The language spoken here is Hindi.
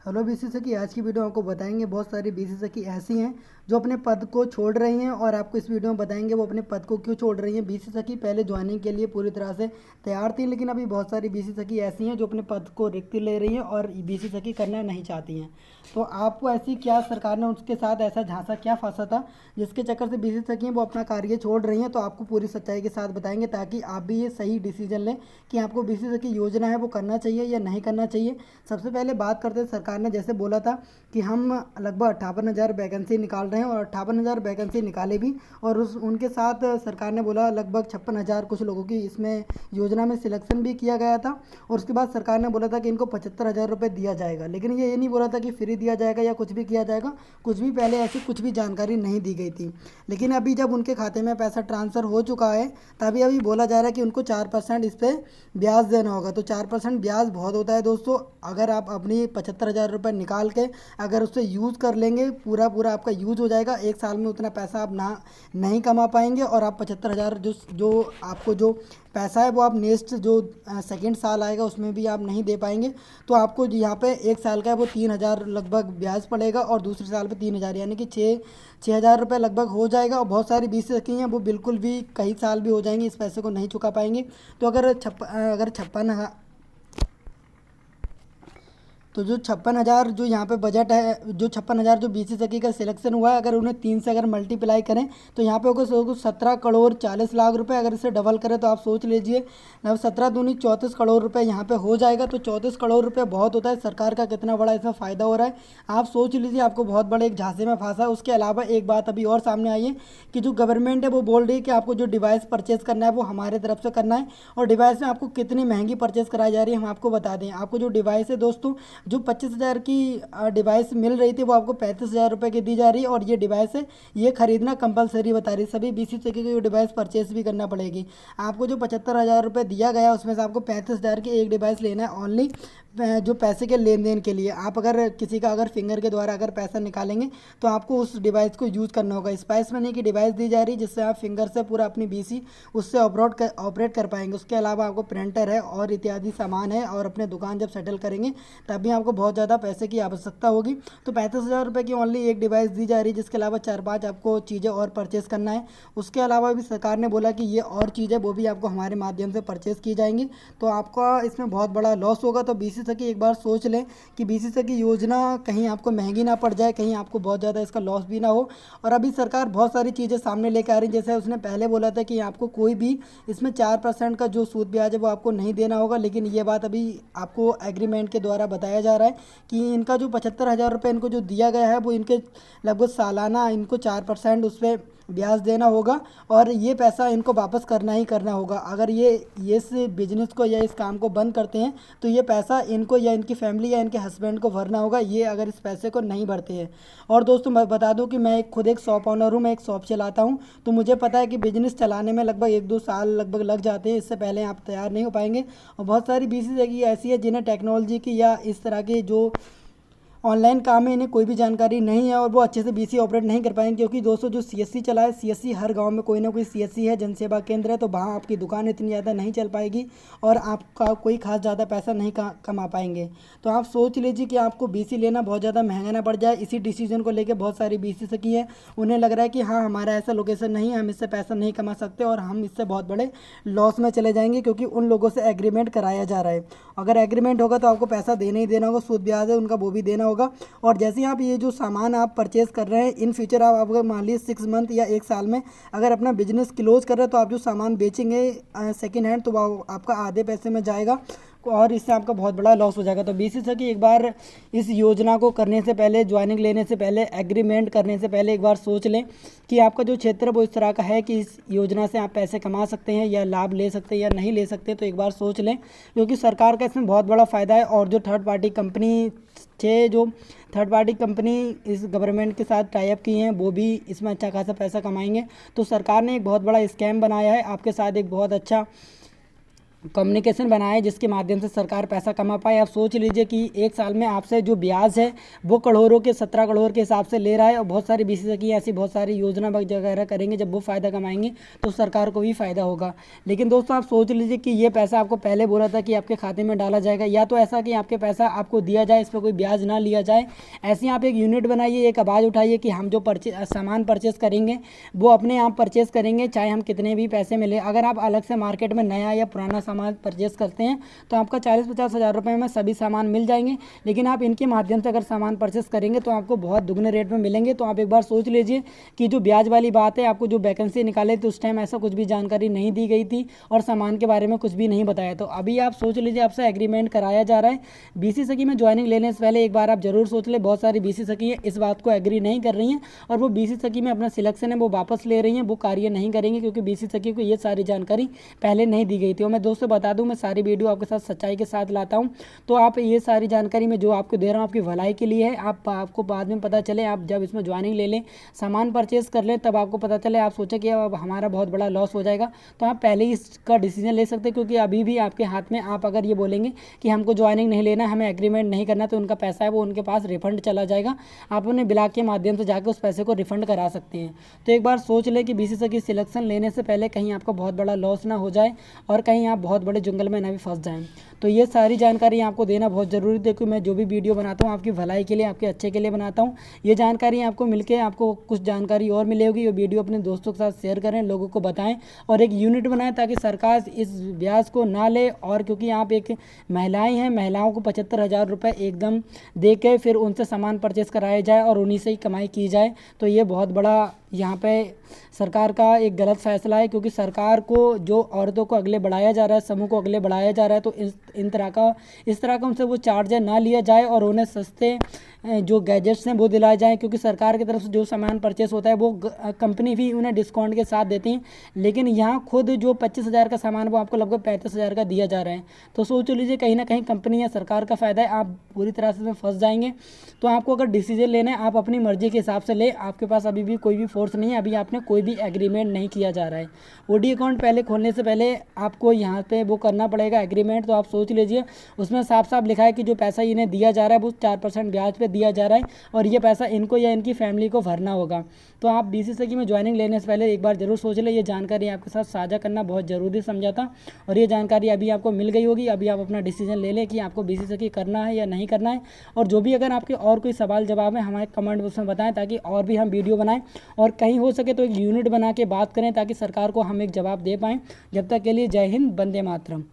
हेलो बीसी सखी, आज की वीडियो आपको बताएंगे बहुत सारी बीसी सखी ऐसी हैं जो अपने पद को छोड़ रही हैं और आपको इस वीडियो में बताएंगे वो अपने पद को क्यों छोड़ रही हैं। बीसी सखी पहले ज्वाइनिंग के लिए पूरी तरह से तैयार थी, लेकिन अभी बहुत सारी बीसी सखी ऐसी हैं जो अपने पद को रिक्त ले रही हैं और बीसी सखी करना नहीं चाहती हैं। तो आपको ऐसी क्या सरकार ने उसके साथ ऐसा झांसा क्या फंसा था जिसके चक्कर से बीसी सखी हैं वो अपना कार्य छोड़ रही हैं। तो आपको पूरी सच्चाई के साथ बताएंगे ताकि आप भी ये सही डिसीजन लें कि आपको बीसी सखी योजना है वो करना चाहिए या नहीं करना चाहिए। सबसे पहले बात करते हैं, सरकार ने जैसे बोला था कि हम लगभग 58,000 वैकेंसी निकाल रहे हैं और 58,000 वैकेंसी निकाले भी, और उनके साथ सरकार ने बोला लगभग 56,000 कुछ लोगों की इसमें योजना में सिलेक्शन भी किया गया था। और उसके बाद सरकार ने बोला था कि इनको 75,000 रुपये दिया जाएगा, लेकिन ये नहीं बोला था कि फ्री दिया जाएगा या कुछ भी किया जाएगा। कुछ भी पहले ऐसी कुछ भी जानकारी नहीं दी गई थी। लेकिन अभी जब उनके खाते में पैसा ट्रांसफ़र हो चुका है तभी अभी बोला जा रहा है कि उनको 4% इस पर ब्याज देना होगा। तो 4% ब्याज बहुत होता है दोस्तों। अगर आप अपनी 75,000 रुपये निकाल के अगर उससे यूज़ कर लेंगे, पूरा पूरा आपका यूज़ हो जाएगा, एक साल में उतना पैसा आप ना नहीं कमा पाएंगे और आप 75,000 जो जो आपको जो पैसा है वो आप नेक्स्ट जो सेकेंड साल आएगा उसमें भी आप नहीं दे पाएंगे। तो आपको यहाँ पे एक साल का है वो 3,000 लगभग ब्याज पड़ेगा और दूसरे साल पे 3,000, यानी कि 6,000 रुपये लगभग हो जाएगा। और बहुत सारी बीसी रखी हैं वो बिल्कुल भी कई साल भी हो जाएंगे, इस पैसे को नहीं चुका पाएंगे। तो अगर 56, तो जो 56,000 जो यहाँ पे बजट है, जो 56,000 जो बीसी सखी का सिलेक्शन हुआ है, अगर उन्हें 3 से अगर मल्टीप्लाई करें तो यहाँ पे होगा 17 करोड़ 40 लाख रुपए। अगर इसे डबल करें तो आप सोच लीजिए 17 दूनी 34 करोड़ रुपए यहाँ पे हो जाएगा। तो 34 करोड़ रुपए बहुत होता है। सरकार का कितना बड़ा इसमें फ़ायदा हो रहा है आप सोच लीजिए। आपको बहुत बड़े एक झांसे में फंसा है। उसके अलावा एक बात अभी और सामने आई है कि जो गवर्नमेंट है वो बोल रही है कि आपको जो डिवाइस परचेज़ करना है वो हमारे तरफ से करना है। और डिवाइस में आपको कितनी महंगी परचेज़ कराई जा रही है हम आपको बता दें। आपको जो डिवाइस है दोस्तों, जो 25,000 की डिवाइस मिल रही थी वो आपको 35,000 रुपये की दी जा रही है। और ये डिवाइस है ये खरीदना कंपलसरी बता रही है। सभी बीसी सखी की डिवाइस परचेस भी करना पड़ेगी। आपको जो 75,000 रुपये दिया गया उसमें से आपको 35,000 की एक डिवाइस लेना है ओनली, जो पैसे के लेन देन के लिए। आप अगर किसी का अगर फिंगर के द्वारा अगर पैसा निकालेंगे तो आपको उस डिवाइस को यूज़ करना होगा। स्पाइस मनी की डिवाइस दी जा रही है जिससे आप फिंगर से पूरा अपनी बीसी उससे ऑपरेट कर पाएंगे। उसके अलावा आपको प्रिंटर है और इत्यादि सामान है, और अपने दुकान जब सेटल करेंगे तब भी आपको बहुत ज़्यादा पैसे की आवश्यकता होगी। तो 35,000 रुपये की ओनली एक डिवाइस दी जा रही है, जिसके अलावा 4-5 आपको चीज़ें और परचेज़ करना है। उसके अलावा भी सरकार ने बोला कि ये और चीज़ें वो भी आपको हमारे माध्यम से परचेज़ की जाएंगी। तो आपका इसमें बहुत बड़ा लॉस होगा। तो बीसी सखी एक बार सोच लें कि बीसी सखी योजना कहीं आपको महंगी ना पड़ जाए, कहीं आपको बहुत ज़्यादा इसका लॉस भी ना हो। और अभी सरकार बहुत सारी चीज़ें सामने लेकर आ रही है। जैसे उसने पहले बोला था कि आपको कोई भी इसमें 4% का जो सूद ब्याज है वो आपको नहीं देना होगा, लेकिन ये बात अभी आपको एग्रीमेंट के द्वारा बताया जा रहा है कि इनका जो 75,000 रुपये इनको जो दिया गया है वो इनके लगभग सालाना इनको 4% उस पर ब्याज देना होगा और ये पैसा इनको वापस करना ही करना होगा। अगर ये इस बिज़नेस को या इस काम को बंद करते हैं तो ये पैसा इनको या इनकी फैमिली या इनके हस्बैंड को भरना होगा, ये अगर इस पैसे को नहीं भरते हैं। और दोस्तों मैं बता दूं कि मैं खुद एक शॉप ऑनर हूं, मैं एक शॉप चलाता हूं। तो मुझे पता है कि बिज़नेस चलाने में लगभग 1-2 साल लगभग लग जाते हैं। इससे पहले आप तैयार नहीं हो पाएंगे। और बहुत सारी बिजनेस ऐसी है जिन्हें टेक्नोलॉजी की या इस तरह की जो ऑनलाइन काम है इन्हें कोई भी जानकारी नहीं है और वो अच्छे से बीसी ऑपरेट नहीं कर पाएंगे। क्योंकि दोस्तों जो सीएससी चला है, सीएससी हर गांव में कोई ना कोई सीएससी है, जनसेवा केंद्र है, तो वहाँ आपकी दुकान इतनी ज़्यादा नहीं चल पाएगी और आपका कोई खास ज़्यादा पैसा नहीं कमा पाएंगे। तो आप सोच लीजिए कि आपको बीसी लेना बहुत ज़्यादा महंगा ना पड़ जाए। इसी डिसीजन को लेकर बहुत सारी बीसी सखी है, उन्हें लग रहा है कि हाँ हमारा ऐसा लोकेशन नहीं है, हम इससे पैसा नहीं कमा सकते और हम इससे बहुत बड़े लॉस में चले जाएंगे, क्योंकि उन लोगों से एग्रीमेंट कराया जा रहा है। अगर एग्रीमेंट होगा तो आपको पैसा देना ही देना होगा, सूद ब्याज है उनका वो भी देना होगा। और जैसे ही आप ये जो सामान आप परचेज़ कर रहे हैं, इन फ्यूचर आप अगर मान लीजिए 6 मंथ या एक साल में अगर अपना बिजनेस क्लोज कर रहे हैं तो आप जो सामान बेचेंगे सेकेंड हैंड तो वो आपका आधे पैसे में जाएगा और इससे आपका बहुत बड़ा लॉस हो जाएगा। तो बीसी सखी एक बार इस योजना को करने से पहले, ज्वाइनिंग लेने से पहले, एग्रीमेंट करने से पहले एक बार सोच लें कि आपका जो क्षेत्र है वो इस तरह का है कि इस योजना से आप पैसे कमा सकते हैं या लाभ ले सकते हैं या नहीं ले सकते। तो एक बार सोच लें, क्योंकि सरकार का इसमें बहुत बड़ा फ़ायदा है। और जो थर्ड पार्टी कंपनी जो थर्ड पार्टी कंपनी इस गवर्नमेंट के साथ टाई अप की हैं वो भी इसमें अच्छा खासा पैसा कमाएंगे। तो सरकार ने एक बहुत बड़ा स्कैम बनाया है, आपके साथ एक बहुत अच्छा कम्युनिकेशन बनाए जिसके माध्यम से सरकार पैसा कमा पाए। आप सोच लीजिए कि एक साल में आपसे जो ब्याज है वो करोड़ों के 17 करोड़ के हिसाब से ले रहा है, और बहुत सारी बीसीसी ऐसी बहुत सारी योजना वगैरह करेंगे। जब वो फ़ायदा कमाएंगे तो सरकार को भी फ़ायदा होगा। लेकिन दोस्तों आप सोच लीजिए कि ये पैसा आपको पहले बोला था कि आपके खाते में डाला जाएगा, या तो ऐसा कि आपके पैसा आपको दिया जाए, इस पर कोई ब्याज ना लिया जाए। ऐसे आप एक यूनिट बनाइए, एक आवाज़ उठाइए कि हम जो सामान परचेस करेंगे वो अपने आप परचेस करेंगे, चाहे हम कितने भी पैसे मिले। अगर आप अलग से मार्केट में नया या पुराना सामान परचेस करते हैं तो आपका 40-50 हज़ार रुपये में सभी सामान मिल जाएंगे। लेकिन आप इनके माध्यम से अगर सामान परचेस करेंगे तो आपको बहुत दुगने रेट में मिलेंगे। तो आप एक बार सोच लीजिए कि जो ब्याज वाली बात है, आपको जो वैकेंसी निकाले थे उस टाइम ऐसा कुछ भी जानकारी नहीं दी गई थी और सामान के बारे में कुछ भी नहीं बताया। तो अभी आप सोच लीजिए आपसे एग्रीमेंट कराया जा रहा है। बीसी सखी में ज्वाइनिंग लेने से पहले एक बार आप जरूर सोच ले। बहुत सारी बीसी सखी इस बात को एग्री नहीं कर रही हैं और वो बीसी सखी में अपना सिलेक्शन है वो वापस ले रही हैं, वो कार्य नहीं करेंगे क्योंकि बीसी सखी को ये सारी जानकारी पहले नहीं दी गई थी। और मैं दोस्तों बता दूं, मैं सारी वीडियो आपके साथ सच्चाई के साथ लाता हूं, तो आप ये सारी जानकारी मैं जो आपको दे रहा हूं आपकी भलाई के लिए है। आपको बाद में पता चले, आप जब इसमें ज्वाइनिंग ले लें, सामान परचेस कर लें, तब आपको पता चले, आप सोचें कि अब हमारा बहुत बड़ा लॉस हो जाएगा, तो आप पहले ही इसका डिसीजन ले सकते हैं। क्योंकि अभी भी आपके हाथ में, आप अगर ये बोलेंगे कि हमको ज्वाइनिंग नहीं लेना, हमें एग्रीमेंट नहीं करना, तो उनका पैसा है वो उनके पास रिफंड चला जाएगा। आप उन्हें ब्लॉक के माध्यम से जाकर उस पैसे को रिफंड करा सकते हैं। तो एक बार सोच ले कि बीसीसी की सिलेक्शन लेने से पहले कहीं आपको बहुत बड़ा लॉस ना हो जाए और कहीं आप बहुत बड़े जंगल में ना भी फंस जाएं। तो ये सारी जानकारी आपको देना बहुत ज़रूरी है, क्योंकि मैं जो भी वीडियो बनाता हूँ आपकी भलाई के लिए, आपके अच्छे के लिए बनाता हूँ। ये जानकारी आपको मिलके आपको कुछ जानकारी और मिलेगी। ये वीडियो अपने दोस्तों के साथ शेयर करें, लोगों को बताएं और एक यूनिट बनाएं ताकि सरकार इस ब्याज को ना ले। और क्योंकि आप एक महिलाएं हैं, महिलाओं को 75,000 रुपये एकदम दे के फिर उनसे सामान परचेस कराया जाए और उन्हीं से ही कमाई की जाए, तो ये बहुत बड़ा यहाँ पे सरकार का एक गलत फैसला है। क्योंकि सरकार को जो औरतों को अगले बढ़ाया जा रहा है, समूह को अगले बढ़ाया जा रहा है, तो इस तरह का उनसे वो चार्ज ना लिया जाए और उन्हें सस्ते जो गैजेट्स हैं वो दिलाए जाएँ। क्योंकि सरकार की तरफ से जो सामान परचेस होता है वो कंपनी भी उन्हें डिस्काउंट के साथ देती हैं, लेकिन यहाँ खुद जो 25,000 का सामान वो आपको लगभग 35,000 का दिया जा रहा है। तो सोच लीजिए कहीं ना कहीं कंपनी या सरकार का फ़ायदा है, आप पूरी तरह से फंस जाएंगे। तो आपको अगर डिसीजन लेना है आप अपनी मर्जी के हिसाब से ले, आपके पास अभी भी कोई भी फोर्स नहीं है, अभी आपने कोई भी एग्रीमेंट नहीं किया जा रहा है। ओडी अकाउंट पहले खोलने से पहले आपको यहाँ पे वो करना पड़ेगा एग्रीमेंट। तो आप सोच लीजिए उसमें साफ साफ लिखा है कि जो पैसा इन्हें दिया जा रहा है वो 4% ब्याज पे दिया जा रहा है और ये पैसा इनको या इनकी फैमिली को भरना होगा। तो आप बीसीसी में ज्वाइनिंग लेने से पहले एक बार जरूर सोच लें। ये जानकारी आपके साथ साझा करना बहुत ज़रूरी समझा था और ये जानकारी अभी आपको मिल गई होगी। अभी आप अपना डिसीजन ले लें कि आपको बीसीसी करना है या नहीं करना है। और जो भी अगर आपके और कोई सवाल जवाब है हमारे कमेंट बॉक्स में बताएं, ताकि और भी हम वीडियो बनाएं और कहीं हो सके तो एक यूनिट बना के बात करें ताकि सरकार को हम एक जवाब दे पाएँ। जब तक के लिए जय हिंद, वंदे मातरम।